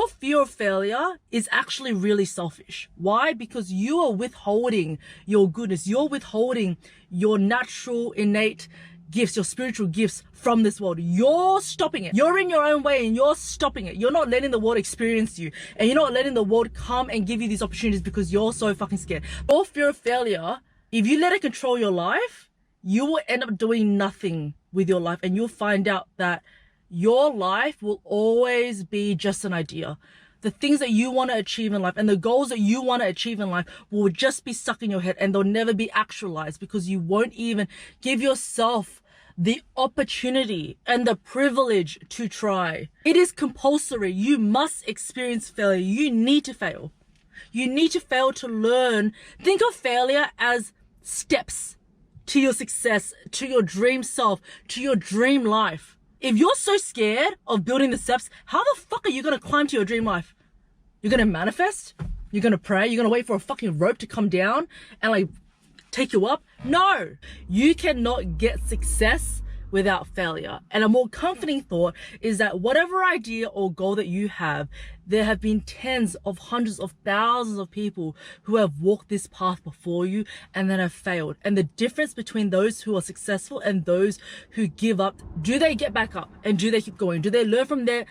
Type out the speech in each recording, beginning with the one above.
Your fear of failure is actually really selfish. Why? Because you are withholding your goodness. You're withholding your natural, innate gifts, your spiritual gifts from this world. You're stopping it. You're in your own way and you're stopping it. You're not letting the world experience you, and you're not letting the world come and give you these opportunities because you're so fucking scared. Your fear of failure, if you let it control your life, you will end up doing nothing with your life, and you'll find out that your life will always be just an idea. The things that you want to achieve in life and the goals that you want to achieve in life will just be stuck in your head, and they'll never be actualized because you won't even give yourself the opportunity and the privilege to try. It is compulsory. You must experience failure. You need to fail. You need to fail to learn. Think of failure as steps to your success, to your dream self, to your dream life. If you're so scared of building the steps, how the fuck are you going to climb to your dream life? You're going to manifest? You're going to pray? You're going to wait for a fucking rope to come down and like take you up? No, you cannot get success without failure. And a more comforting thought is that whatever idea or goal that you have, there have been tens of hundreds of thousands of people who have walked this path before you and then have failed. And the difference between those who are successful and those who give up, do they get back up and do they keep going? Do they learn from their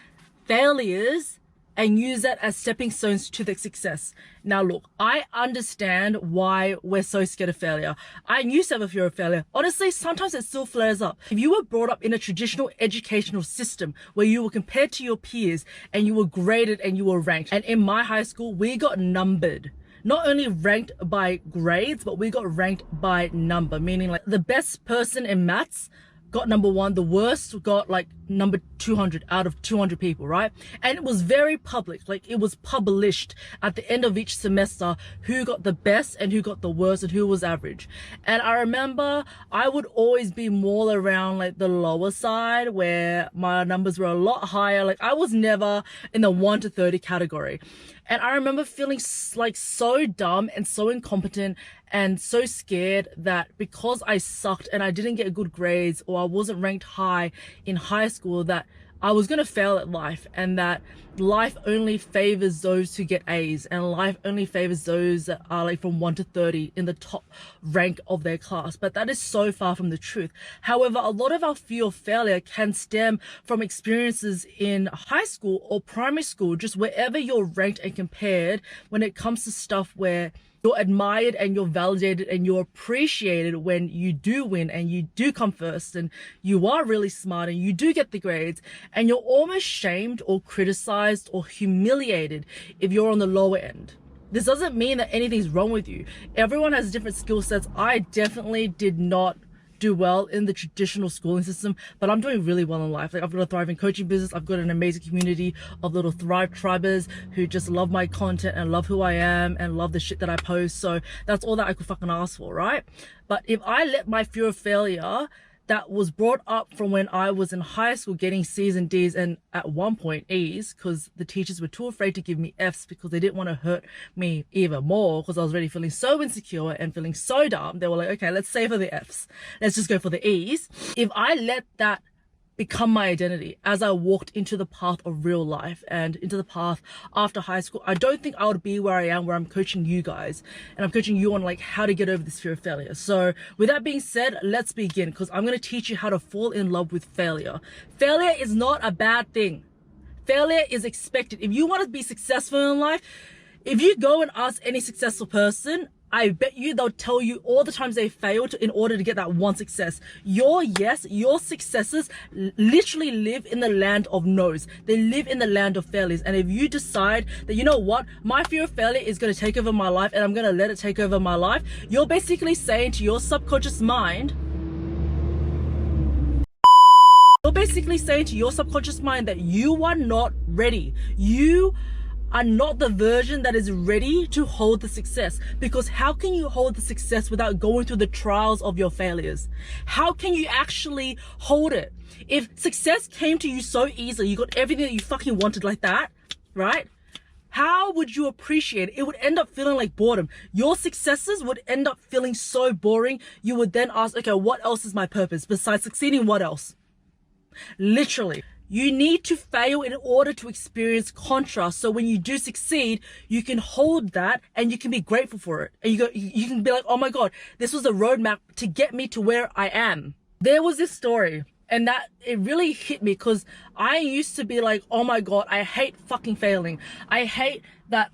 failures and use that as stepping stones to their success? Now look, I understand why we're so scared of failure. I used to have a fear of failure. Honestly, sometimes it still flares up. If you were brought up in a traditional educational system where you were compared to your peers and you were graded and you were ranked, and in my high school, we got numbered. Not only ranked by grades, but we got ranked by number, meaning like the best person in maths got number 1, the worst got like number 200 out of 200 people, right? And it was very public, like it was published at the end of each semester who got the best and who got the worst and who was average. And I remember I would always be more around like the lower side where my numbers were a lot higher. Like I was never in the 1 to 30 category. And I remember feeling like so dumb and so incompetent and so scared that because I sucked and I didn't get good grades or I wasn't ranked high in high school, that I was going to fail at life, and that life only favors those who get A's, and life only favors those that are like from 1 to 30 in the top rank of their class. But that is so far from the truth. However, a lot of our fear of failure can stem from experiences in high school or primary school, just wherever you're ranked and compared when it comes to stuff where you're admired and you're validated and you're appreciated when you do win and you do come first and you are really smart and you do get the grades, and you're almost shamed or criticized or humiliated if you're on the lower end. This doesn't mean that anything's wrong with you. Everyone has different skill sets. I definitely did not do well in the traditional schooling system, but I'm doing really well in life. Like I've got a thriving coaching business. I've got an amazing community of little Thrive Tribers who just love my content and love who I am and love the shit that I post. So that's all that I could fucking ask for, right? But if I let my fear of failure that was brought up from when I was in high school getting C's and D's and at one point E's, because the teachers were too afraid to give me F's because they didn't want to hurt me even more, because I was already feeling so insecure and feeling so dumb. They were like, okay, let's save for the F's. Let's just go for the E's. If I let that become my identity as I walked into the path of real life and into the path after high school, I don't think I would be where I am, where I'm coaching you guys and I'm coaching you on like how to get over this fear of failure. So with that being said, let's begin, because I'm going to teach you how to fall in love with failure. Failure is not a bad thing. Failure is expected. If you want to be successful in life, if you go and ask any successful person, I bet you they'll tell you all the times they failed in order to get that one success. Your successes literally live in the land of no's. They live in the land of failures. And if you decide that, you know what, my fear of failure is going to take over my life and I'm going to let it take over my life, you're basically saying to your subconscious mind, that you are not ready. You are not the version that is ready to hold the success. Because how can you hold the success without going through the trials of your failures? How can you actually hold it? If success came to you so easily, you got everything that you fucking wanted like that, right? How would you appreciate it? It would end up feeling like boredom. Your successes would end up feeling so boring. You would then ask, okay, what else is my purpose? Besides succeeding, what else? Literally. You need to fail in order to experience contrast. So when you do succeed, you can hold that and you can be grateful for it. And you can be like, oh my God, this was a roadmap to get me to where I am. There was this story, and that it really hit me, because I used to be like, oh my God, I hate fucking failing. I hate that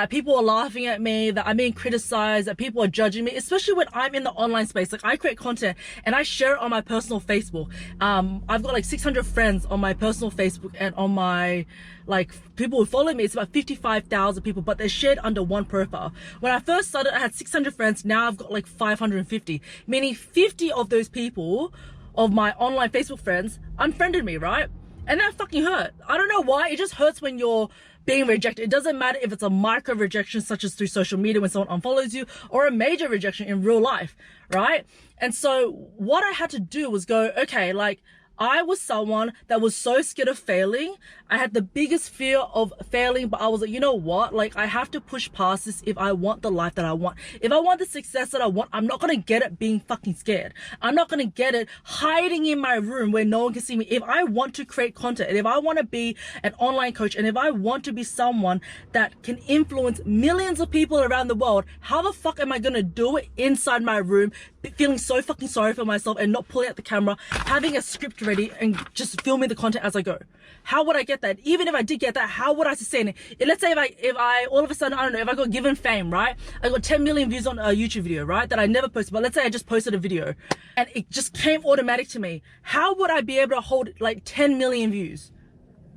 people are laughing at me, that I'm being criticized, that people are judging me, especially when I'm in the online space. Like, I create content and I share it on my personal Facebook. I've got like 600 friends on my personal Facebook, and on my, like, people who follow me, it's about 55,000 people, but they're shared under one profile. When I first started, I had 600 friends. Now I've got like 550, meaning 50 of those people, of my online Facebook friends, unfriended me, right? And that fucking hurt. I don't know why. It just hurts when you're being rejected. It doesn't matter if it's a micro rejection, such as through social media when someone unfollows you, or a major rejection in real life, right? And so what I had to do was go, okay, like, I was someone that was so scared of failing. I had the biggest fear of failing, but I was like, you know what? Like, I have to push past this if I want the life that I want. If I want the success that I want, I'm not going to get it being fucking scared. I'm not going to get it hiding in my room where no one can see me. If I want to create content, and if I want to be an online coach, and if I want to be someone that can influence millions of people around the world, how the fuck am I going to do it inside my room, feeling so fucking sorry for myself and not pulling out the camera, having a script ready and just filming the content as I go? How would I get that? Even if I did get that, how would I sustain it? Let's say if I all of a sudden, I don't know, if I got given fame, right? I got 10 million views on a YouTube video, right? That I never posted, but let's say I just posted a video and it just came automatic to me. How would I be able to hold like 10 million views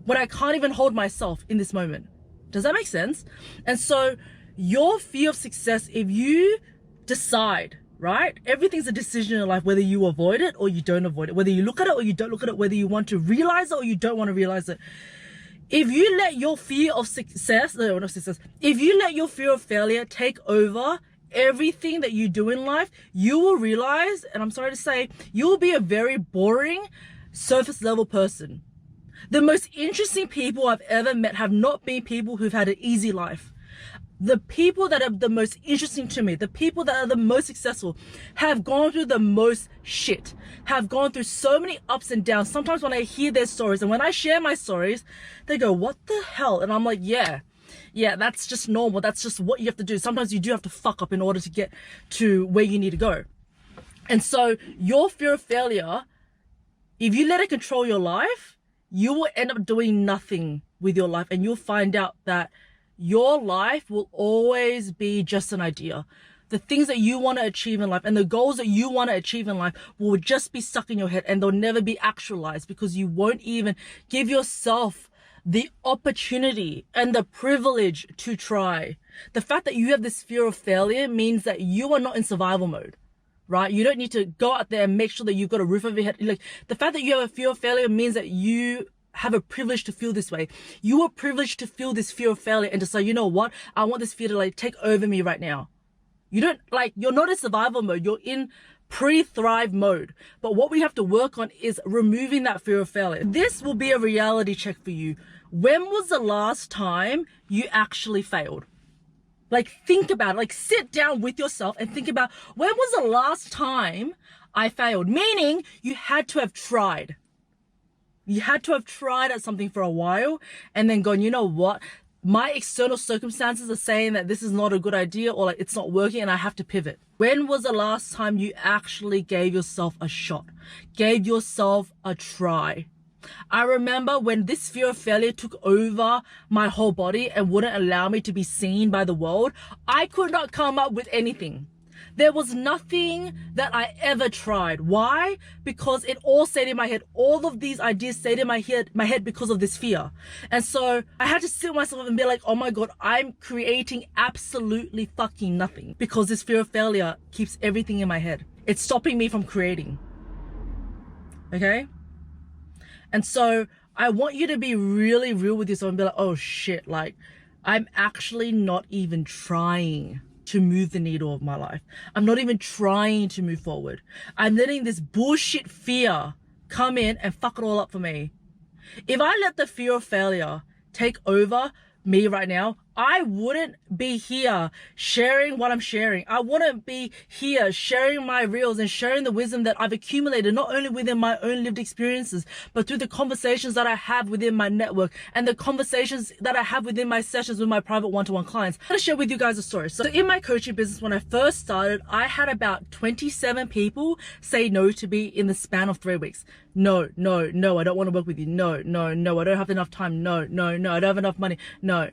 when I can't even hold myself in this moment? Does that make sense? And so your fear of success, if you decide, right? Everything's a decision in life, whether you avoid it or you don't avoid it, whether you look at it or you don't look at it, whether you want to realize it or you don't want to realize it. If you let your fear of success, no, not success, if you let your fear of failure take over everything that you do in life, you will realize, and I'm sorry to say, you will be a very boring, surface level person. The most interesting people I've ever met have not been people who've had an easy life. The people that are the most interesting to me, the people that are the most successful, have gone through the most shit, have gone through so many ups and downs. Sometimes when I hear their stories and when I share my stories, they go, what the hell? And I'm like, yeah, that's just normal. That's just what you have to do. Sometimes you do have to fuck up in order to get to where you need to go. And so your fear of failure, if you let it control your life, you will end up doing nothing with your life, and you'll find out that your life will always be just an idea. The things that you want to achieve in life and the goals that you want to achieve in life will just be stuck in your head, and they'll never be actualized because you won't even give yourself the opportunity and the privilege to try. The fact that you have this fear of failure means that you are not in survival mode, right? You don't need to go out there and make sure that you've got a roof over your head. Like, the fact that you have a fear of failure means that you have a privilege to feel this way. You are privileged to feel this fear of failure and to say, you know what? I want this fear to like take over me right now. You're not in survival mode. You're in pre-thrive mode. But what we have to work on is removing that fear of failure. This will be a reality check for you. When was the last time you actually failed? Like, think about it. Like, sit down with yourself and think about, when was the last time I failed? Meaning you had to have tried. You had to have tried at something for a while and then gone, you know what? My external circumstances are saying that this is not a good idea, or like it's not working and I have to pivot. When was the last time you actually gave yourself a shot? Gave yourself a try? I remember when this fear of failure took over my whole body and wouldn't allow me to be seen by the world, I could not come up with anything. There was nothing that I ever tried. Why? Because it all stayed in my head. All of these ideas stayed in my head because of this fear. And so I had to sit with myself and be like, oh my God, I'm creating absolutely fucking nothing because this fear of failure keeps everything in my head. It's stopping me from creating. Okay? And so I want you to be really real with yourself and be like, oh shit, like I'm actually not even trying to move the needle of my life. I'm not even trying to move forward. I'm letting this bullshit fear come in and fuck it all up for me. If I let the fear of failure take over me right now, I wouldn't be here sharing what I'm sharing. I wouldn't be here sharing my reels and sharing the wisdom that I've accumulated, not only within my own lived experiences, but through the conversations that I have within my network and the conversations that I have within my sessions with my private one-to-one clients. I'm going to share with you guys a story. So in my coaching business, when I first started, I had about 27 people say no to me in the span of 3 weeks. No, I don't want to work with you. No, I don't have enough time. No, I don't have enough money. No.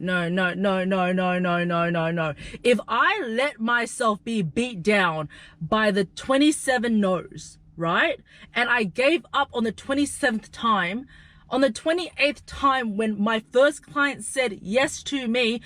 If I let myself be beat down by the 27 no's, right? And I gave up on the 27th time, on the 28th time when my first client said yes to me,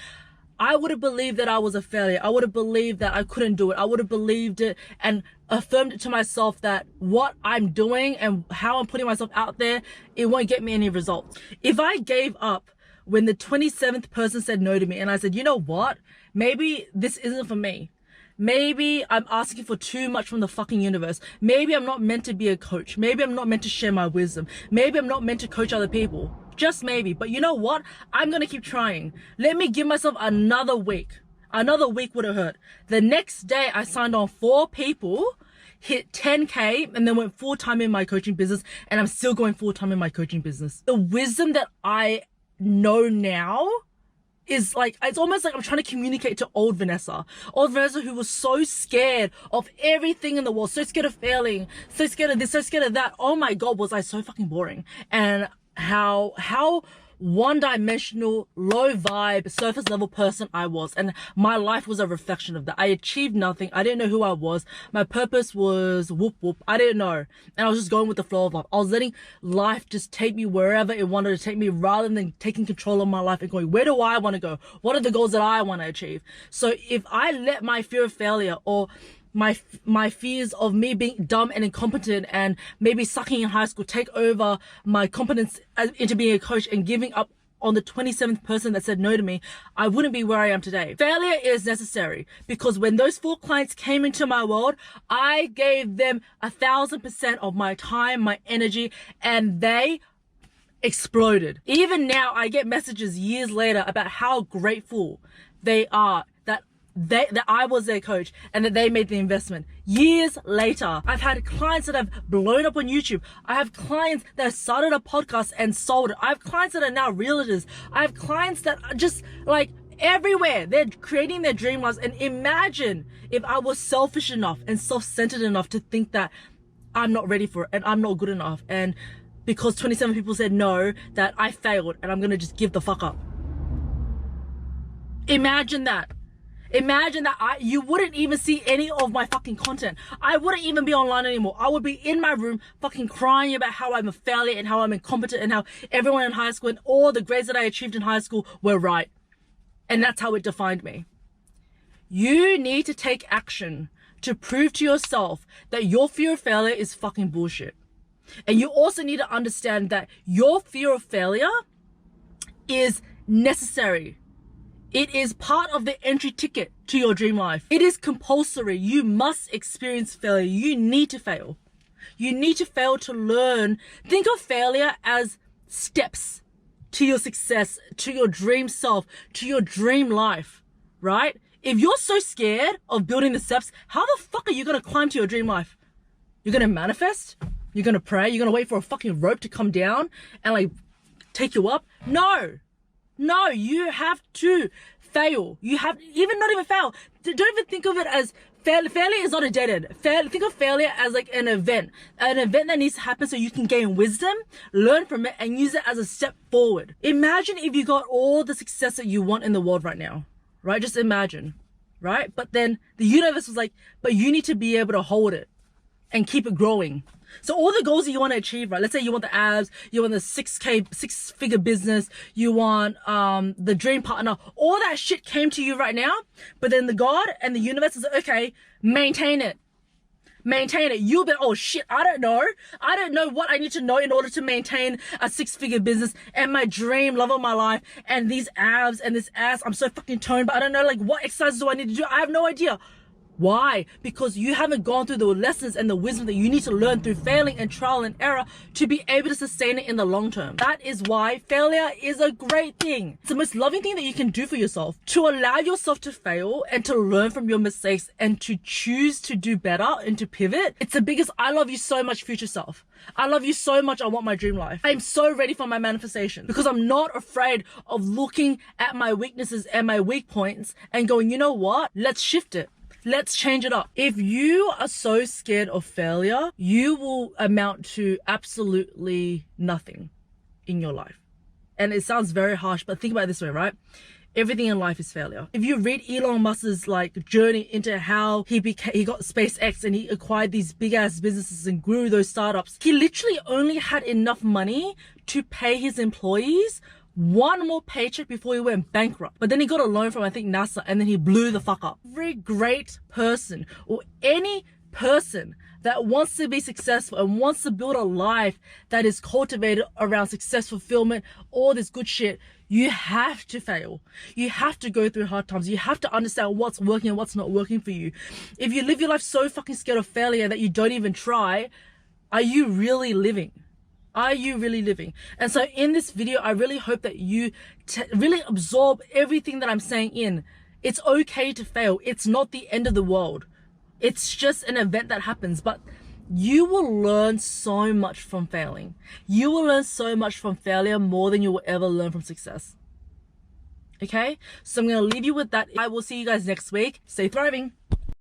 I would have believed that I was a failure. I would have believed that I couldn't do it. I would have believed it and affirmed it to myself that what I'm doing and how I'm putting myself out there, it won't get me any results. If I gave up when the 27th person said no to me and I said, you know what? Maybe this isn't for me. Maybe I'm asking for too much from the fucking universe. Maybe I'm not meant to be a coach. Maybe I'm not meant to share my wisdom. Maybe I'm not meant to coach other people. Just maybe. But you know what? I'm going to keep trying. Let me give myself another week. Another week would have hurt. The next day, I signed on 4 people, hit 10K, and then went full-time in my coaching business. And I'm still going full-time in my coaching business. The wisdom that I know now is like, it's almost like I'm trying to communicate to old Vanessa who was so scared of everything in the world, so scared of failing, so scared of this, so scared of that. Oh my God, was I so fucking boring. And how one-dimensional, low vibe, surface level person I was, and my life was a reflection of that. I achieved nothing. I didn't know who I was. My purpose was whoop whoop. I didn't know, and I was just going with the flow of life. I was letting life just take me wherever it wanted to take me, rather than taking control of my life and going, where do I want to go? What are the goals that I want to achieve? So if I let my fear of failure or my fears of me being dumb and incompetent and maybe sucking in high school take over my competence into being a coach and giving up on the 27th person that said no to me, I wouldn't be where I am today. Failure is necessary, because when those 4 clients came into my world, I gave them 1,000% of my time, my energy, and they exploded. Even now, I get messages years later about how grateful they are that I was their coach and that they made the investment. Years later, I've had clients that have blown up on YouTube. I have clients that have started a podcast and sold it. I have clients that are now realtors. I have clients that are just like everywhere. They're creating their dream lives. And imagine if I was selfish enough and self-centered enough to think that I'm not ready for it and I'm not good enough, and because 27 people said no, that I failed and I'm gonna just give the fuck up. Imagine that. Imagine that you wouldn't even see any of my fucking content. I wouldn't even be online anymore. I would be in my room fucking crying about how I'm a failure and how I'm incompetent and how everyone in high school and all the grades that I achieved in high school were right. And that's how it defined me. You need to take action to prove to yourself that your fear of failure is fucking bullshit. And you also need to understand that your fear of failure is necessary. It is part of the entry ticket to your dream life. It is compulsory. You must experience failure. You need to fail. You need to fail to learn. Think of failure as steps to your success, to your dream self, to your dream life, right? If you're so scared of building the steps, how the fuck are you going to climb to your dream life? You're going to manifest? You're going to pray? You're going to wait for a fucking rope to come down and like take you up? No, you have to fail. You have not even fail. Don't even think of it as failure. Failure is not a dead end. Think of failure as like an event that needs to happen so you can gain wisdom, learn from it, and use it as a step forward. Imagine if you got all the success that you want in the world right now, right? Just imagine, right? But then the universe was like, but you need to be able to hold it and keep it growing. So all the goals that you want to achieve, right? Let's say you want the abs, you want the 6-figure business, you want the dream partner, all that shit came to you right now, but then the God and the universe is like, okay, maintain it. You'll be, oh shit, I don't know what I need to know in order to maintain a 6-figure business and my dream love of my life and these abs and this ass. I'm so fucking toned, but I don't know like what exercises do I need to do. I have no idea. Why? Because you haven't gone through the lessons and the wisdom that you need to learn through failing and trial and error to be able to sustain it in the long term. That is why failure is a great thing. It's the most loving thing that you can do for yourself. To allow yourself to fail and to learn from your mistakes and to choose to do better and to pivot. It's the biggest I love you so much, future self. I love you so much. I want my dream life. I'm so ready for my manifestation because I'm not afraid of looking at my weaknesses and my weak points and going, you know what? Let's shift it. Let's change it up. If you are so scared of failure, you will amount to absolutely nothing in your life. And it sounds very harsh, but think about it this way, right? Everything in life is failure. If you read Elon Musk's journey into how he got SpaceX and he acquired these big ass businesses and grew those startups, he literally only had enough money to pay his employees one more paycheck before he went bankrupt. But then he got a loan from, I think, NASA, and then he blew the fuck up. Every great person or any person that wants to be successful and wants to build a life that is cultivated around success, fulfillment, all this good shit, you have to fail. You have to go through hard times. You have to understand what's working and what's not working for you. If you live your life so fucking scared of failure that you don't even try, are you really living? Are you really living? And so in this video, I really hope that you really absorb everything that I'm saying in. It's okay to fail. It's not the end of the world. It's just an event that happens, but you will learn so much from failing. You will learn so much from failure more than you will ever learn from success. Okay? So I'm going to leave you with that. I will see you guys next week. Stay thriving.